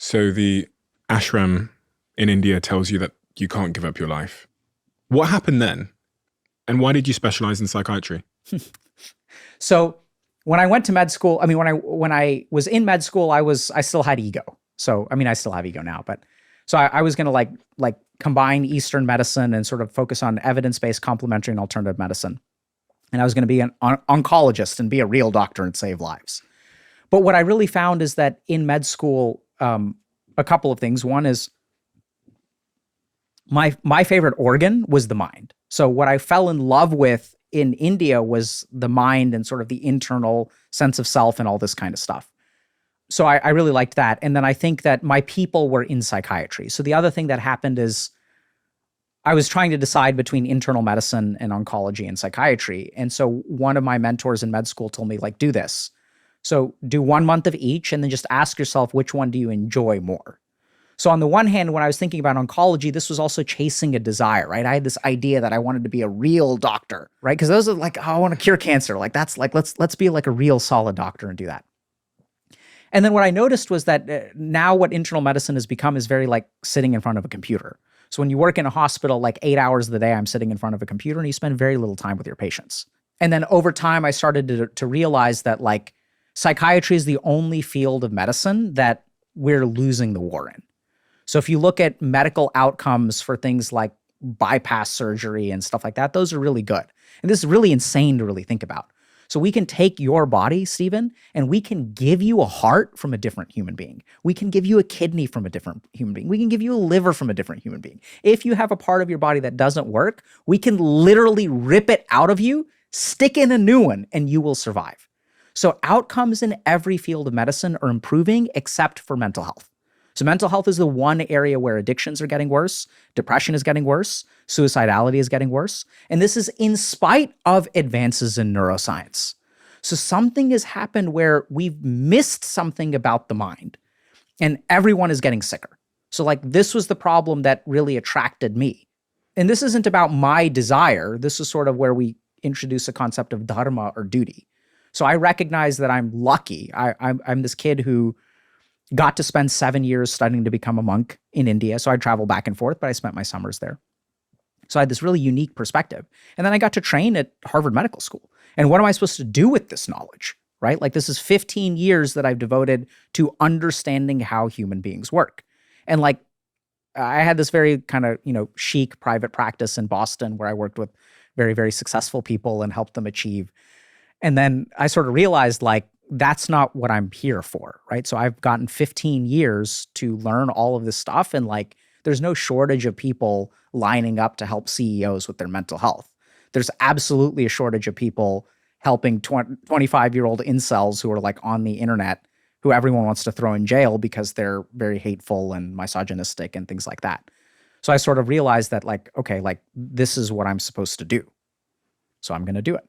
So the ashram in India tells you that you can't give up your life. What happened then? And why did you specialize in psychiatry? So when I went to med school, I mean, when I was in med school, I still had ego. So, I mean, I still have ego now, but so I was going to like combine Eastern medicine and sort of focus on evidence-based complementary and alternative medicine. And I was going to be an oncologist and be a real doctor and save lives. But what I really found is that in med school, a couple of things. One is my favorite organ was the mind. So what I fell in love with in India was the mind and sort of the internal sense of self and all this kind of stuff. So I really liked that. And then I think that my people were in psychiatry. So the other thing that happened is I was trying to decide between internal medicine and oncology and psychiatry. And so one of my mentors in med school told me, like, do this. So do 1 month of each and then just ask yourself, which one do you enjoy more? So on the one hand, when I was thinking about oncology, this was also chasing a desire, right? I had this idea that I wanted to be a real doctor, right? Because those are like, oh, I want to cure cancer. Like that's like, let's be like a real solid doctor and do that. And then what I noticed was that now what internal medicine has become is very like sitting in front of a computer. So when you work in a hospital, like 8 hours of the day, I'm sitting in front of a computer and you spend very little time with your patients. And then over time, I started to realize that like psychiatry is the only field of medicine that we're losing the war in. So if you look at medical outcomes for things like bypass surgery and stuff like that, those are really good. And this is really insane to really think about. So we can take your body, Stephen, and we can give you a heart from a different human being. We can give you a kidney from a different human being. We can give you a liver from a different human being. If you have a part of your body that doesn't work, we can literally rip it out of you, stick in a new one, and you will survive. So outcomes in every field of medicine are improving except for mental health. So mental health is the one area where addictions are getting worse, depression is getting worse, suicidality is getting worse. And this is in spite of advances in neuroscience. So something has happened where we've missed something about the mind and everyone is getting sicker. So like this was the problem that really attracted me. And this isn't about my desire. This is sort of where we introduce a concept of dharma or duty. So I recognize that I'm lucky. I'm this kid who got to spend 7 years studying to become a monk in India. So I'd travel back and forth, but I spent my summers there. So I had this really unique perspective. And then I got to train at Harvard Medical School. And what am I supposed to do with this knowledge, right? Like this is 15 years that I've devoted to understanding how human beings work. And like, I had this very kind of, chic private practice in Boston where I worked with very, very successful people and helped them achieve. And then I sort of realized like, that's not what I'm here for, right? So I've gotten 15 years to learn all of this stuff. And like, there's no shortage of people lining up to help CEOs with their mental health. There's absolutely a shortage of people helping 25-year-old incels who are like on the internet, who everyone wants to throw in jail because they're very hateful and misogynistic and things like that. So I sort of realized that like, okay, like this is what I'm supposed to do. So I'm going to do it.